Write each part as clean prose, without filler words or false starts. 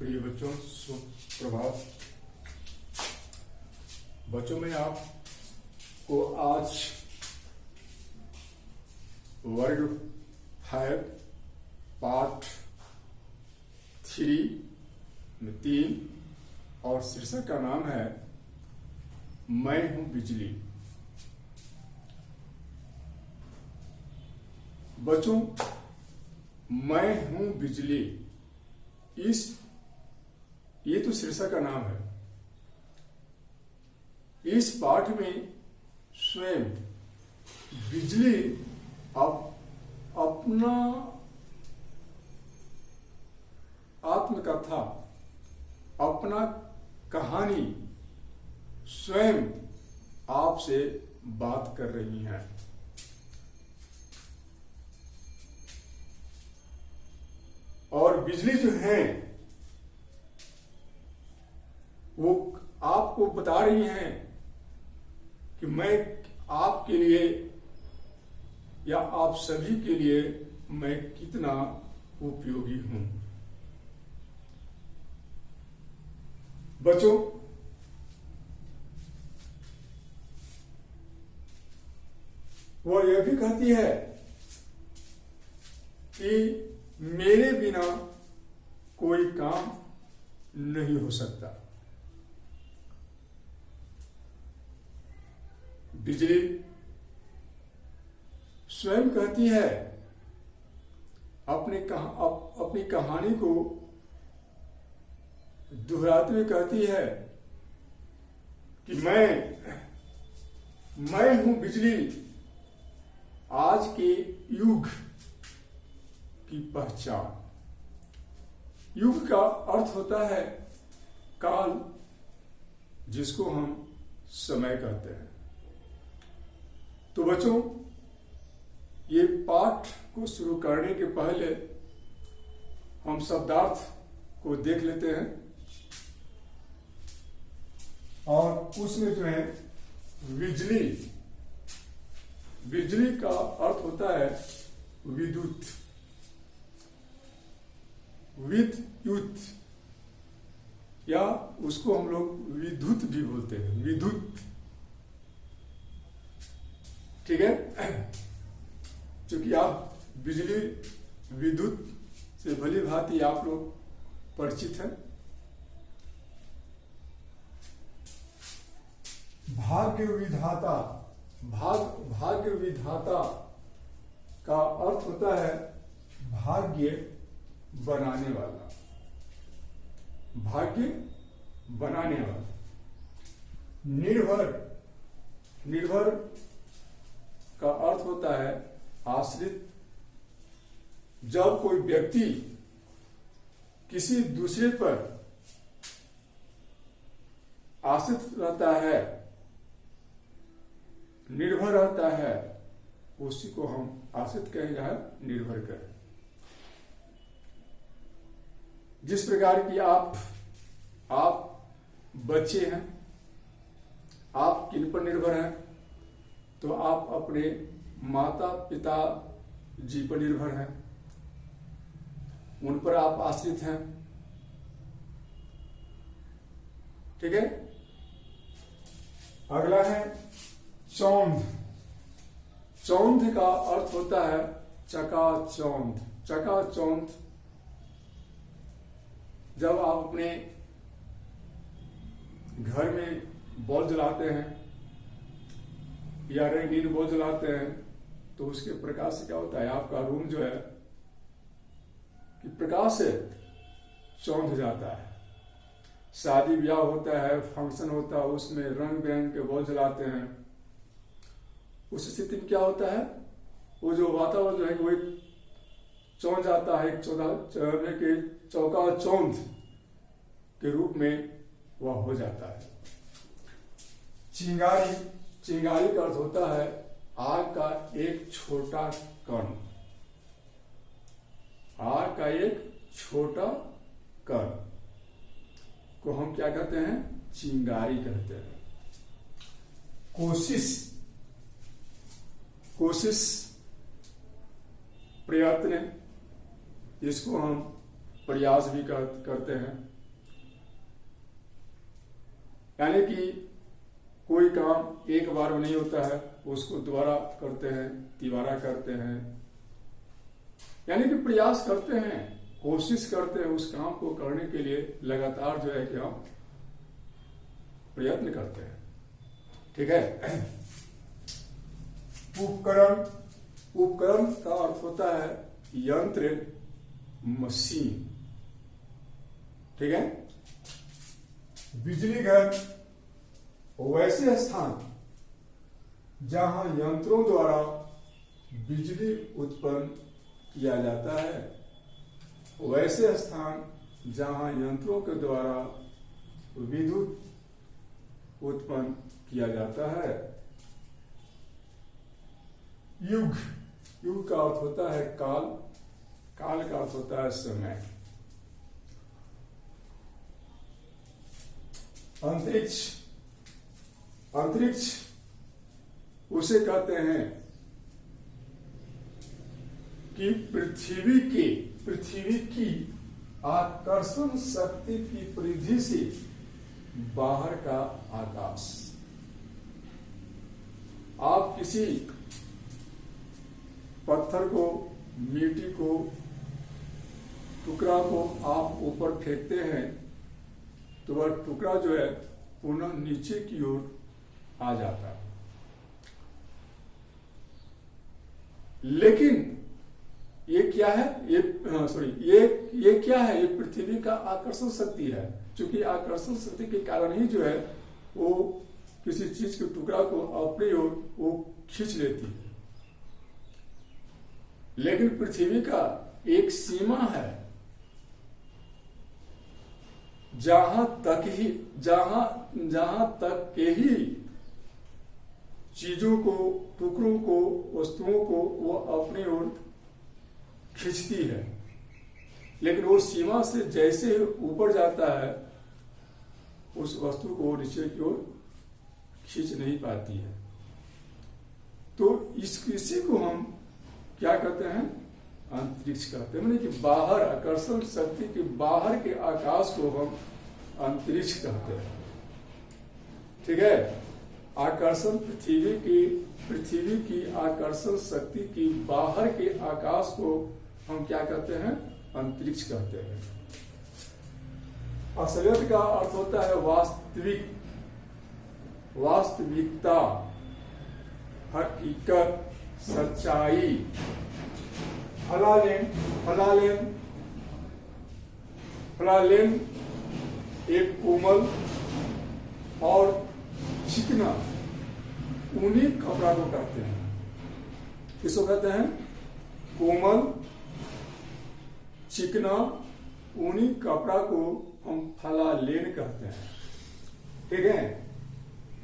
प्रिय बच्चों, सुप्रभात। बच्चों में आपको आज वर्ग 5 पार्ट 3 और शीर्षक का नाम है मैं हूं बिजली। बच्चों, मैं हूं बिजली, ये तो शीर्षक का नाम है। इस पाठ में स्वयं बिजली अपना आत्मकथा, अपना कहानी स्वयं आपसे बात कर रही हैं। और बिजली जो है वो आपको बता रही हैं कि मैं आपके लिए या आप सभी के लिए मैं कितना उपयोगी हूं। बच्चों, वो यह भी कहती है कि मेरे बिना कोई काम नहीं हो सकता। बिजली स्वयं कहती है, अपनी कहानी को दोहराते हुए कहती है कि मैं हूं बिजली, आज के युग की पहचान। युग का अर्थ होता है काल, जिसको हम समय कहते हैं। तो बच्चों, ये पाठ को शुरू करने के पहले हम शब्दार्थ को देख लेते हैं। और उसमें जो है बिजली का अर्थ होता है विद्युत, विद्युत, या उसको हम लोग विद्युत भी बोलते हैं, विद्युत। ठीक है, क्योंकि आप बिजली विद्युत से भली भांति आप लोग परिचित हैं। भाग्य विधाता का अर्थ होता है भाग्य बनाने वाला, भाग्य बनाने वाला। निर्भर का अर्थ होता है आश्रित। जब कोई व्यक्ति किसी दूसरे पर आश्रित रहता है, निर्भर रहता है, उसी को हम आश्रित कहें या निर्भर कहें। जिस प्रकार की आप बच्चे हैं, आप किन पर निर्भर हैं? तो आप अपने माता पिता जी पर निर्भर हैं, उन पर आप आश्रित हैं। ठीक है, अगला है चौंध। चौंध का अर्थ होता है चकाचौंध। चकाचौंध, जब आप अपने घर में बॉल जलाते हैं या रंगीन बॉल जलाते हैं, तो उसके प्रकाश से क्या होता है, आपका रूम जो है कि प्रकाश से चौंध जाता है। शादी ब्याह होता है, फंक्शन होता है, उसमें रंग बिरंग के बॉल जलाते हैं। उस स्थिति में क्या होता है, वो जो वातावरण जो है वो चौंध जाता है, चौकाचौंध के रूप में वह हो जाता है। चिंगारी का अर्थ होता है आग का एक छोटा कण। आग का एक छोटा कण को हम क्या कहते हैं, चिंगारी कहते हैं। कोशिश प्रयत्न, इसको हम प्रयास भी करते हैं। यानी कि कोई काम एक बार में नहीं होता है, उसको दोबारा करते हैं, तिबारा करते हैं, यानी कि प्रयास करते हैं, कोशिश करते हैं उस काम को करने के लिए लगातार जो है कि हम प्रयत्न करते हैं। ठीक है। उपकरण, उपकरण का अर्थ होता है यंत्र, मशीन। ठीक है। बिजली घर वैसे स्थान जहां यंत्रों द्वारा बिजली उत्पन्न किया जाता है, वैसे स्थान जहां यंत्रों के द्वारा विद्युत उत्पन्न किया जाता है। युग, युग का अर्थ होता है काल, काल का अर्थ होता है समय। अंतरिक्ष, अंतरिक्ष उसे कहते हैं कि पृथ्वी की आकर्षण शक्ति की परिधि से बाहर का आकाश। आप किसी पत्थर को, मिट्टी को, टुकड़ा को आप ऊपर फेंकते हैं तो वह टुकड़ा जो है पुनः नीचे की ओर आ जाता है। लेकिन ये क्या है? ये क्या है? ये पृथ्वी का आकर्षण शक्ति है। क्योंकि आकर्षण शक्ति के कारण ही जो है वो किसी चीज के टुकड़ा को अपनी ओर वो खींच लेती है। लेकिन पृथ्वी का एक सीमा है जहां तक के ही चीजों को, टुकड़ों को, वस्तुओं को वो अपनी ओर खींचती है। लेकिन वो सीमा से जैसे ऊपर जाता है उस वस्तु को नीचे की ओर खींच नहीं पाती है। तो इसी को हम क्या कहते हैं? अंतरिक्ष कहते हैं। कि बाहर, आकर्षण शक्ति के बाहर के आकाश को हम अंतरिक्ष कहते हैं। ठीक है। आकर्षण पृथ्वी की आकर्षण शक्ति की बाहर के आकाश को हम क्या कहते हैं? अंतरिक्ष कहते हैं। असलियत का अर्थ होता है वास्तविक, वास्तविकता, हकीकत, सच्चाई। फलालेन एक कोमल और चिकना ऊनी कपड़ा को कहते हैं। किसको कहते हैं? कोमल, चिकना, ऊनी कपड़ा को हम फलालेन कहते हैं। ठीक है।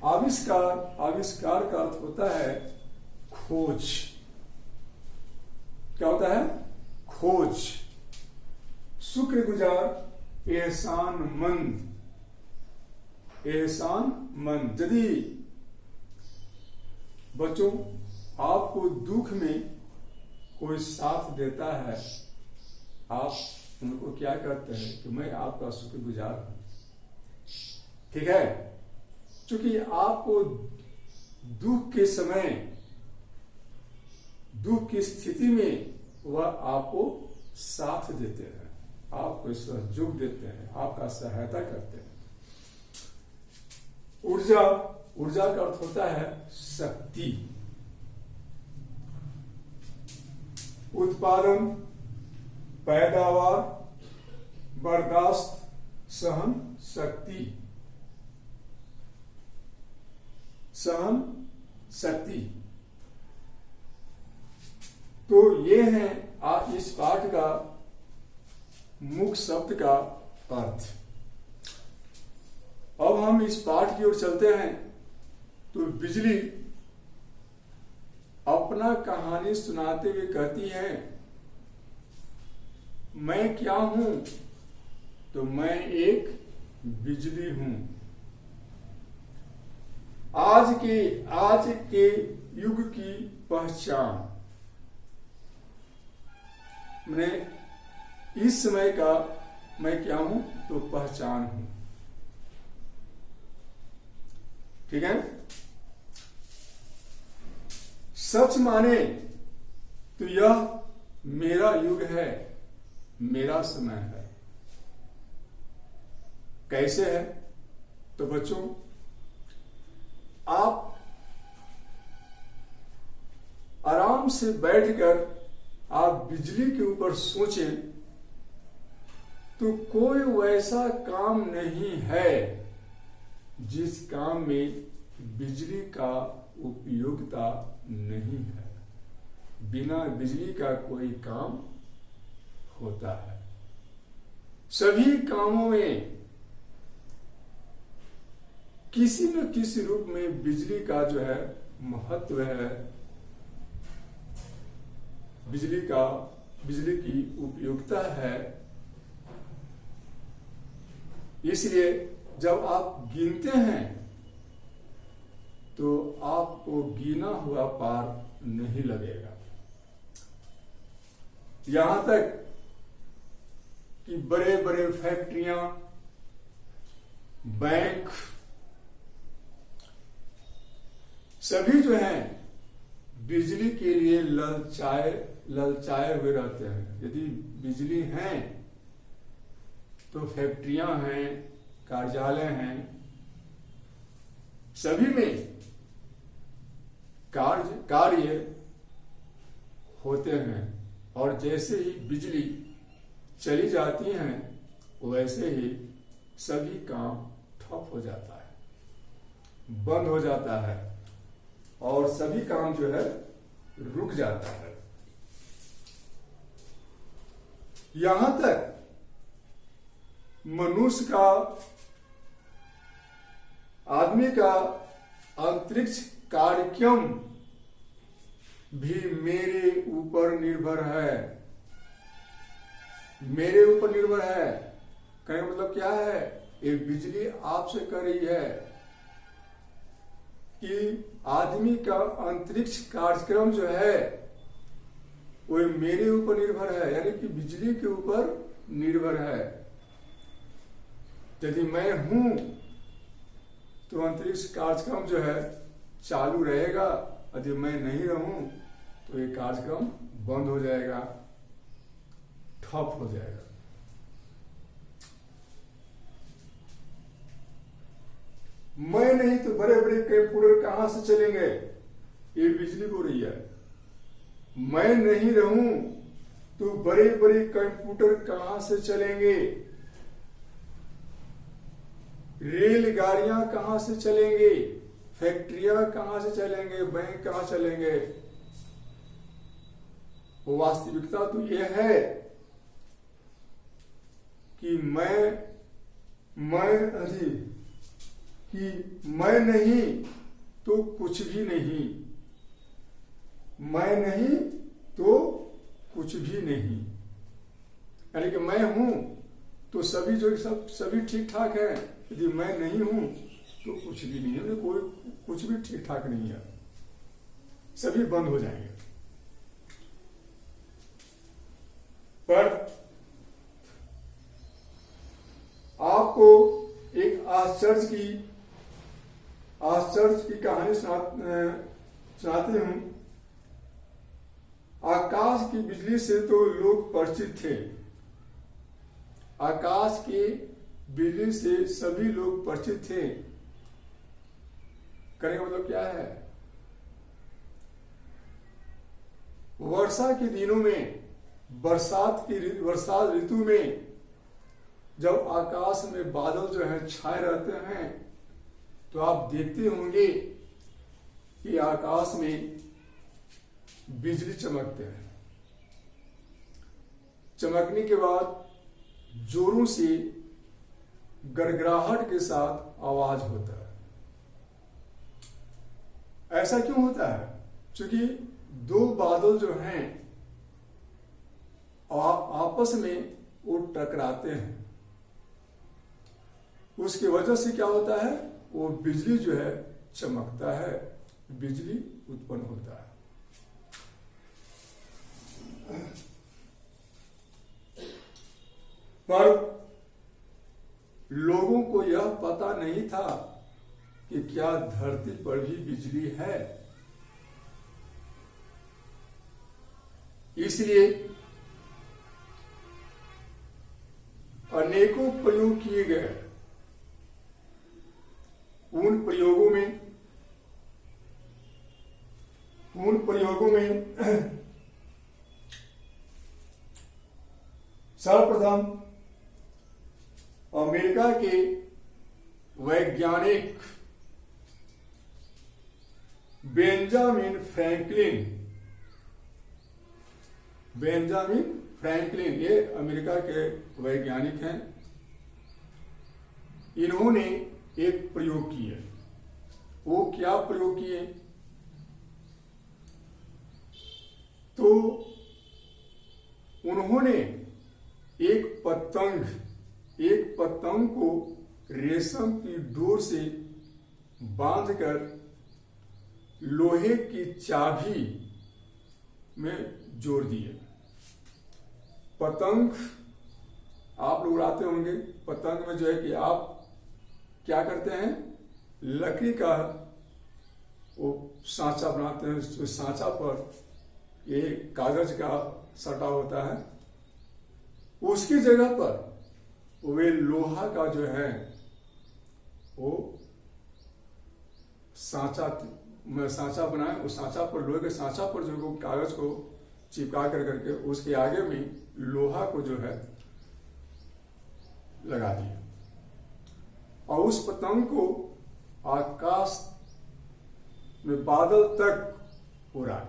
आविष्कार का अर्थ होता है खोज। क्या होता है? खोज। शुक्रगुजार, एहसानमंद, एहसानमंद। यदि बच्चों आपको दुख में कोई साथ देता है, आप उनको क्या कहते हैं? कि मैं आपका शुक्रगुजार हूं। ठीक है। क्योंकि आपको दुख के समय, दुख की स्थिति में वह आपको साथ देते हैं, आपको सहयोग देते हैं, आपका सहायता करते हैं। ऊर्जा, ऊर्जा का अर्थ होता है शक्ति। उत्पादन, पैदावार, बर्दाश्त, सहन शक्ति, सहन शक्ति। तो ये है इस पाठ का मुख्य शब्द का अर्थ। अब हम इस पाठ की ओर चलते हैं। तो बिजली अपना कहानी सुनाते हुए कहती है, मैं क्या हूं? तो मैं एक बिजली हूं। आज के युग की पहचान, मैंने इस समय का मैं क्या हूं? तो पहचान हूं। ठीक है। सच माने तो यह मेरा युग है, मेरा समय है। कैसे है? तो बच्चों, आप आराम से बैठकर आप बिजली के ऊपर सोचें तो कोई वैसा काम नहीं है जिस काम में बिजली का उपयोगिता नहीं है। बिना बिजली का कोई काम होता है। सभी कामों में किसी न किसी रूप में बिजली का जो है महत्व है, बिजली की उपयोगिता है। इसलिए जब आप गिनते हैं तो आपको गिना हुआ पार नहीं लगेगा। यहां तक कि बड़े बड़े फैक्ट्रियां, बैंक, सभी जो हैं बिजली के लिए ललचाए हुए रहते हैं। यदि बिजली है तो फैक्ट्रियां हैं, कार्यालय हैं, सभी में कार्य होते हैं। और जैसे ही बिजली चली जाती है वैसे ही सभी काम ठप हो जाता है, बंद हो जाता है और सभी काम जो है रुक जाता है। यहां तक मनुष्य का, आदमी का अंतरिक्ष कार्यक्रम भी मेरे ऊपर निर्भर है। मेरे ऊपर निर्भर है कहने का मतलब क्या है? ये बिजली आपसे कर रही है कि आदमी का अंतरिक्ष कार्यक्रम जो है वो मेरे ऊपर निर्भर है, यानी कि बिजली के ऊपर निर्भर है। यदि मैं हूं तो अंतरिक्ष कार्यक्रम जो है चालू रहेगा, यदि मैं नहीं रहूं तो ये कार्यक्रम बंद हो जाएगा, ठप हो जाएगा। मैं नहीं तो बड़े बड़े कंप्यूटर कहां से चलेंगे? ये बिजली हो रही है। मैं नहीं रहूं तो बड़े बड़े कंप्यूटर कहां से चलेंगे? रेलगाड़ियां कहां से चलेंगे? फैक्ट्रियां कहां से चलेंगे? बैंक कहां चलेंगे? वास्तविकता तो यह है कि मैं नहीं तो कुछ भी नहीं, मैं नहीं तो कुछ भी नहीं। यानी कि मैं हूं तो सभी जो सभी ठीक ठाक है, यदि मैं नहीं हूं तो कुछ भी नहीं है, कोई कुछ भी ठीक ठाक नहीं है, सभी बंद हो जाएंगे। पर आपको एक आश्चर्य की कहानी सुनाती हूं। आकाश की बिजली से तो लोग परिचित थे, आकाश की बिजली से सभी लोग परिचित थे। कहने का मतलब क्या है? वर्षा के दिनों में, बरसात ऋतु में जब आकाश में बादल जो है छाए रहते हैं तो आप देखते होंगे कि आकाश में बिजली चमकते हैं। चमकने के बाद जोरों से गड़गड़ाहट के साथ आवाज होता है। ऐसा क्यों होता है? क्योंकि दो बादल जो हैं आपस में वो टकराते हैं, उसकी वजह से क्या होता है? वो बिजली जो है चमकता है, बिजली उत्पन्न होता है। पर लोगों को यह पता नहीं था कि क्या धरती पर भी बिजली है। इसलिए अनेकों प्रयोग किए गए। उन प्रयोगों में सर्वप्रथम अमेरिका के वैज्ञानिक बेंजामिन फ्रैंकलिन, ये अमेरिका के वैज्ञानिक हैं। इन्होंने एक प्रयोग किया। वो क्या प्रयोग किए? तो उन्होंने एक पतंग को रेशम की डोर से बांधकर लोहे की चाबी में जोड़ दिए। पतंग आप लोग उड़ाते होंगे। पतंग में जो है कि आप क्या करते हैं, लकड़ी का वो सांचा बनाते हैं। उस सांचा पर ये कागज का सटा होता है। उसकी जगह पर वे लोहा का जो है वो सांचा बनाए। उस सांचा पर, लोहे के सांचा पर जो वो कागज को चिपका करके उसके आगे में लोहा को जो है लगा दिया और उस पतंग को आकाश में बादल तक उड़ा।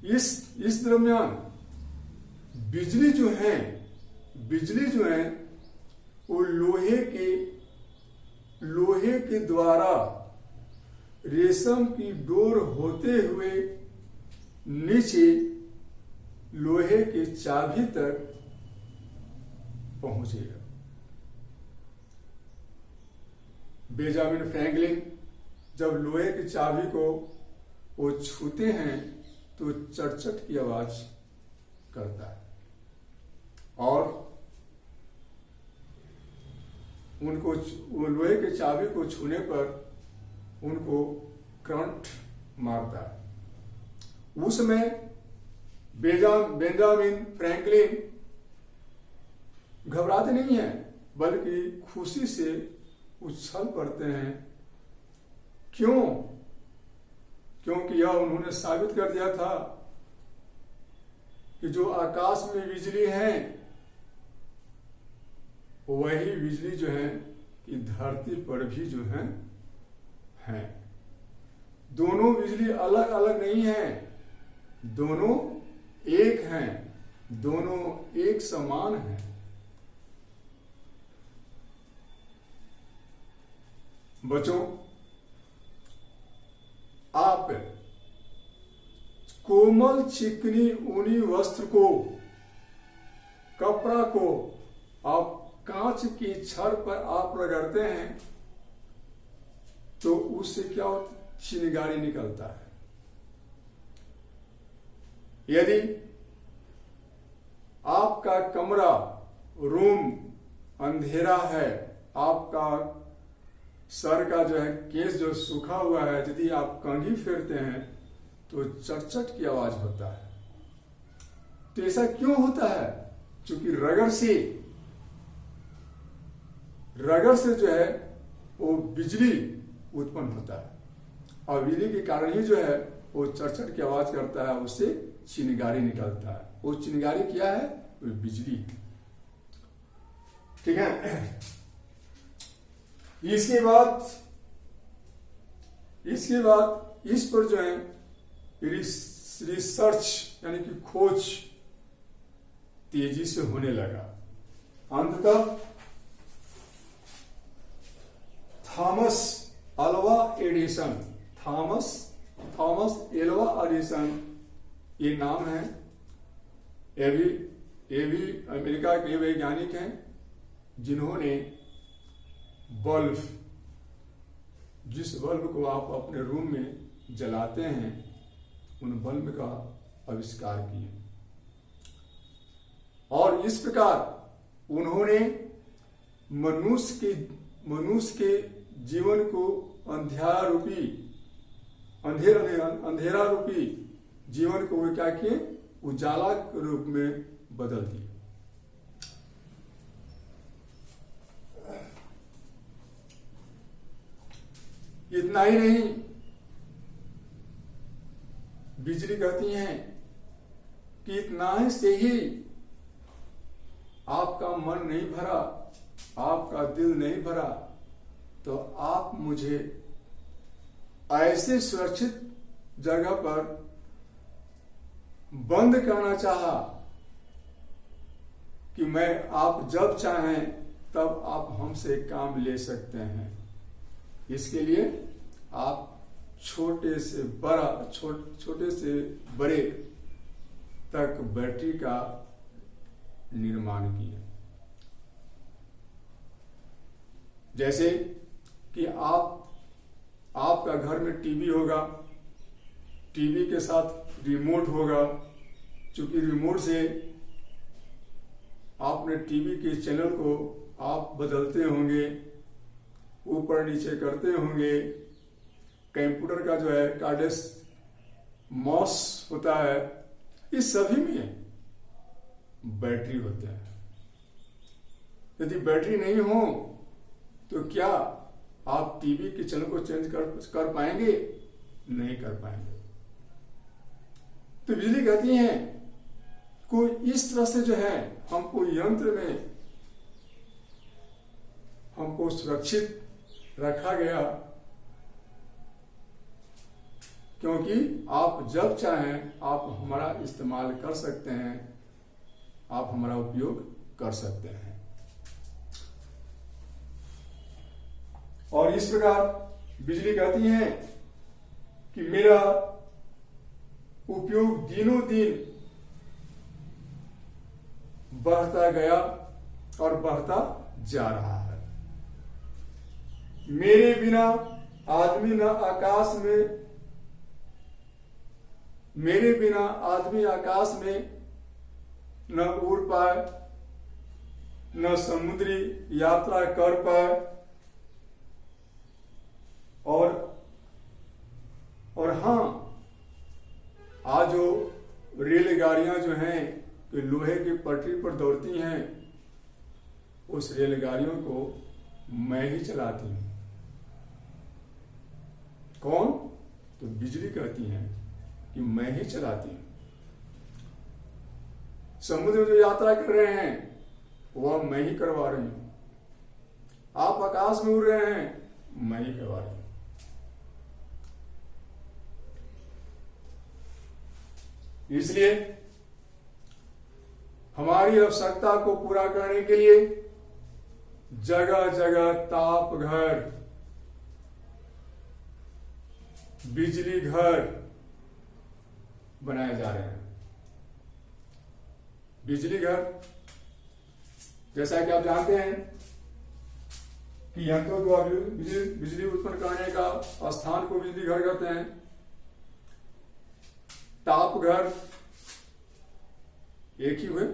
इस दरमियान बिजली जो है वो लोहे के द्वारा रेशम की डोर होते हुए नीचे लोहे की चाबी तक पहुंचेगा। बेंजामिन फ्रैंकलिन जब लोहे की चाबी को वो छूते हैं तो चटचट की आवाज करता है और उनको वो लोहे के चाबी को छूने पर उनको करंट मारता है। उस समय बेंजामिन फ्रैंकलिन घबराते नहीं हैं, बल्कि खुशी से उछल पड़ते हैं। क्योंकि यह उन्होंने साबित कर दिया था कि जो आकाश में बिजली है वही बिजली जो है कि धरती पर भी जो है। दोनों बिजली अलग अलग नहीं है, दोनों एक हैं, दोनों एक समान हैं। बच्चों, आप कोमल चिकनी ऊनी वस्त्र को, कपड़ा को आप कांच की छड़ पर आप रगड़ते हैं तो उससे क्या होता, चिंगारी निकलता है। यदि आपका कमरा, रूम अंधेरा है, आपका सर का जो है केस जो सूखा हुआ है, यदि आप कंघी फेरते हैं तो चटचट की आवाज होता है। तो ऐसा क्यों होता है? क्योंकि रगड़ से जो है वो बिजली उत्पन्न होता है और बिजली के कारण ही जो है वो चटचट की आवाज करता है, उससे चिंगारी निकलता है। वो चिंगारी क्या है? वो बिजली। ठीक है। इसके बाद इस पर जो है रिसर्च यानी कि खोज तेजी से होने लगा। अंततः थॉमस एल्वा एडिसन ये नाम है। ये भी अमेरिका के वैज्ञानिक हैं जिन्होंने बल्ब, जिस बल्ब को आप अपने रूम में जलाते हैं, उन बल्ब का आविष्कार किए और इस प्रकार उन्होंने मनुष्य के जीवन को अंधेरा रूपी जीवन को वो क्या किए, उजाला के रूप में बदल दिए। इतना ही नहीं, बिजली कहती हैं कि इतना ही से ही आपका मन नहीं भरा, आपका दिल नहीं भरा, तो आप मुझे ऐसे सुरक्षित जगह पर बंद करना चाहा कि आप जब चाहें तब आप हमसे काम ले सकते हैं। इसके लिए आप छोटे से बड़े तक बैटरी का निर्माण किए। जैसे कि आपका घर में टीवी होगा, टीवी के साथ रिमोट होगा। चूंकि रिमोट से आपने टीवी के चैनल को आप बदलते होंगे, ऊपर नीचे करते होंगे। कंप्यूटर का जो है कार्डेस माउस होता है, इस सभी में बैटरी होता है। यदि बैटरी नहीं हो तो क्या आप टीवी के चैनल को चेंज कर पाएंगे? नहीं कर पाएंगे। तो बिजली कहती है कोई इस तरह से जो है हमको यंत्र में हमको सुरक्षित रखा गया, क्योंकि आप जब चाहें आप हमारा इस्तेमाल कर सकते हैं, आप हमारा उपयोग कर सकते हैं। और इस प्रकार बिजली कहती है कि मेरा उपयोग दिनों दिन बढ़ता गया और बढ़ता जा रहा है। मेरे बिना आदमी आकाश में न उड़ पाए, न समुद्री यात्रा कर पाए, और हाँ, आज जो रेलगाड़ियां जो हैं कि लोहे की पटरी पर दौड़ती हैं, उस रेलगाड़ियों को मैं ही चलाती हूं। कौन? तो बिजली कहती है कि मैं ही चलाती हूं। समुद्र में जो यात्रा कर रहे हैं वह मैं ही करवा रही हूं। आप आकाश में उड़ रहे हैं, मैं ही करवा रही हूं। इसलिए हमारी आवश्यकता को पूरा करने के लिए जगह जगह ताप घर, बिजली घर बनाए जा रहे हैं। बिजली घर, जैसा कि आप जानते हैं कि यंत्रों द्वारा बिजली उत्पन्न करने का स्थान को बिजली घर कहते हैं। ताप घर एक ही हुए।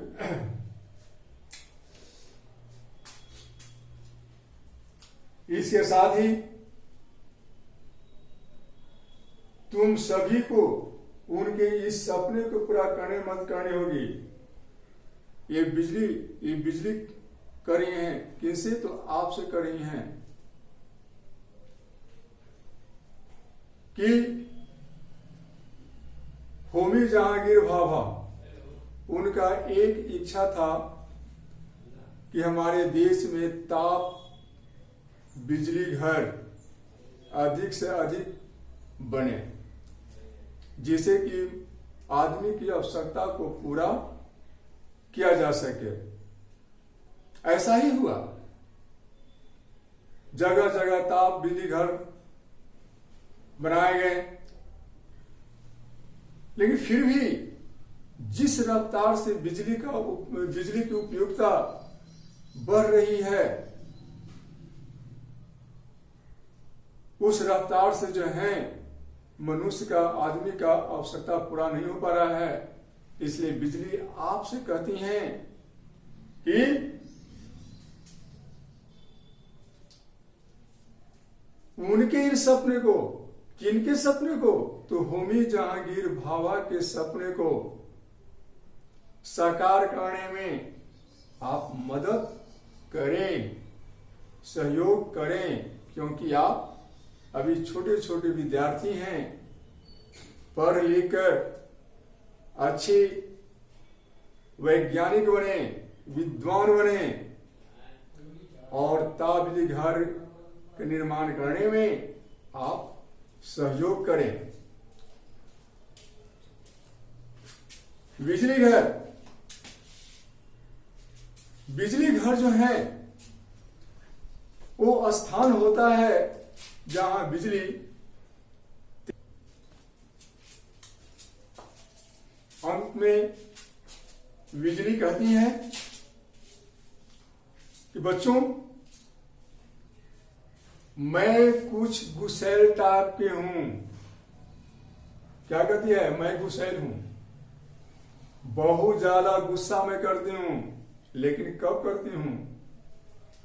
इसके साथ ही तुम सभी को उनके इस सपने को पूरा करनी होगी। ये बिजली कर रही हैं, किनसे? तो आपसे कर रही हैं कि होमी जहांगीर भाभा, उनका एक इच्छा था कि हमारे देश में ताप बिजली घर अधिक से अधिक बने, जिससे कि आदमी की आवश्यकता को पूरा किया जा सके। ऐसा ही हुआ। जगह जगह ताप बिजली घर बनाए गए, लेकिन फिर भी जिस रफ्तार से बिजली की उपयोगिता बढ़ रही है, उस रफ्तार से जो है मनुष्य का, आदमी का आवश्यकता पूरा नहीं हो पा रहा है। इसलिए बिजली आपसे कहती हैं कि उनके इन सपने को, किनके सपने को? तो होमी जहांगीर भाभा के सपने को साकार करने में आप मदद करें, सहयोग करें, क्योंकि आप अभी छोटे छोटे विद्यार्थी हैं। पढ़ लिख कर अच्छे वैज्ञानिक बने, विद्वान बने और ताबली घर के निर्माण करने में आप सहयोग करें। बिजली घर, बिजली घर जो है वो स्थान होता है जहां बिजली अंत में बिजली कहती है कि बच्चों मैं कुछ गुस्सैल टाइप के हूं। क्या कहती है? मैं गुस्सैल हूं, बहुत ज्यादा गुस्सा मैं करती हूं, लेकिन कब करती हूं?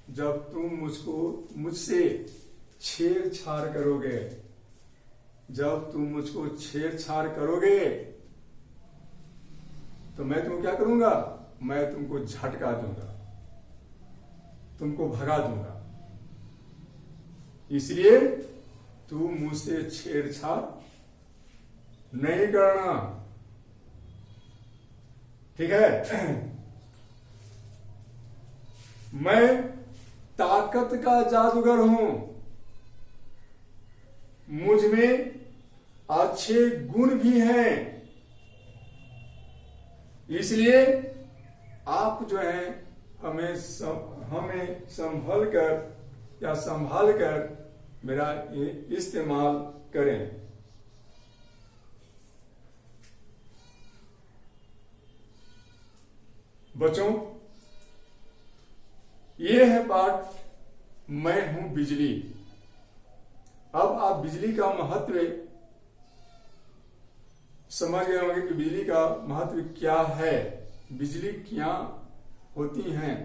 जब तुम मुझसे छेड़छाड़ करोगे। जब तुम मुझको छेड़छाड़ करोगे तो मैं तुमको क्या करूंगा? मैं तुमको झटका दूंगा, तुमको भगा दूंगा। इसलिए तू मुझसे छेड़छाड़ नहीं करना, ठीक है? मैं ताकत का जादूगर हूं, मुझ में अच्छे गुण भी हैं, इसलिए आप जो है हमें संभल कर मेरा इस्तेमाल करें। बच्चों, ये है पाठ मैं हूं बिजली। अब आप बिजली का महत्व समझ गए होंगे कि बिजली का महत्व क्या है, बिजली क्या होती हैं।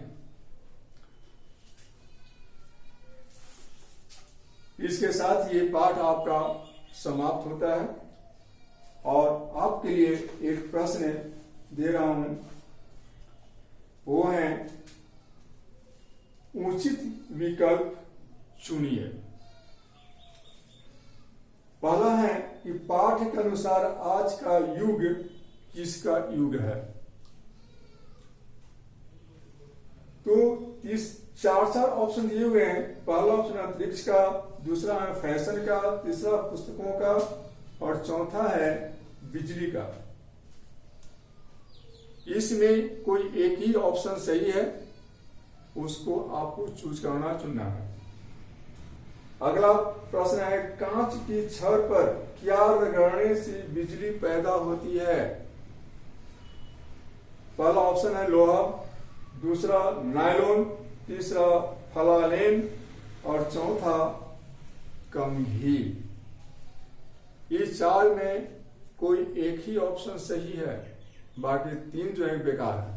इसके साथ ये पाठ आपका समाप्त होता है और आपके लिए एक प्रश्न दे रहा हूं, वो है उचित विकल्प चुनिए। पहला है कि पाठ के अनुसार आज का युग किसका युग है? तो इस चार ऑप्शन दिए हुए हैं। पहला ऑप्शन अंतरिक्ष का, दूसरा है फैशन का, तीसरा पुस्तकों का और चौथा है बिजली का। इसमें कोई एक ही ऑप्शन सही है, उसको आपको चूज करना, चुनना है। अगला प्रश्न है कांच की छड़ पर क्या रगड़ने से बिजली पैदा होती है? पहला ऑप्शन है लोहा, दूसरा नायलॉन, तीसरा फलालेन और चौथा कंघी। इस चार में कोई एक ही ऑप्शन सही है, बाकी तीन जो है बेकार है।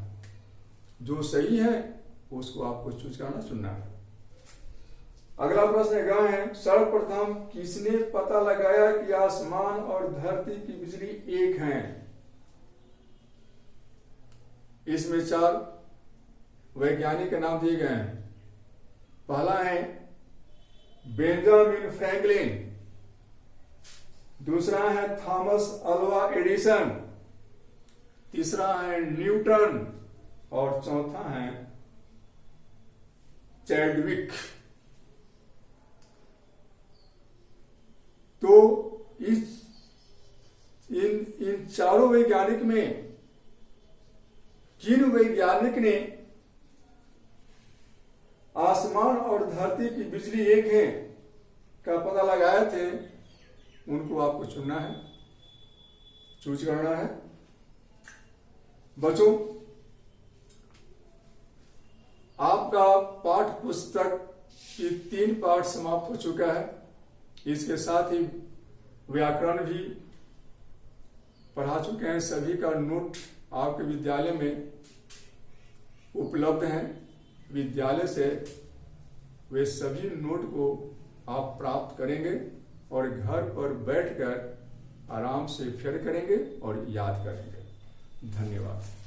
जो सही है उसको आपको चूज करना, चुनना है। अगला प्रश्न है सर्वप्रथम किसने पता लगाया कि आसमान और धरती की बिजली एक हैं? इसमें चार वैज्ञानिक के नाम दिए गए हैं। पहला है बेंजामिन फ्रैंकलिन, दूसरा है थॉमस अल्वा एडिसन, तीसरा है न्यूटन और चौथा है चैडविक। तो इन चारों वैज्ञानिक में किन वैज्ञानिक ने आसमान और धरती की बिजली एक है का पता लगाए थे, उनको आपको चुनना है, चूज करना है। बच्चों, आपका पाठ पुस्तक की 3 पाठ समाप्त हो चुका है। इसके साथ ही व्याकरण भी पढ़ा चुके हैं। सभी का नोट आपके विद्यालय में उपलब्ध है। विद्यालय से वे सभी नोट को आप प्राप्त करेंगे और घर पर बैठकर आराम से फिर करेंगे और याद करेंगे। धन्यवाद।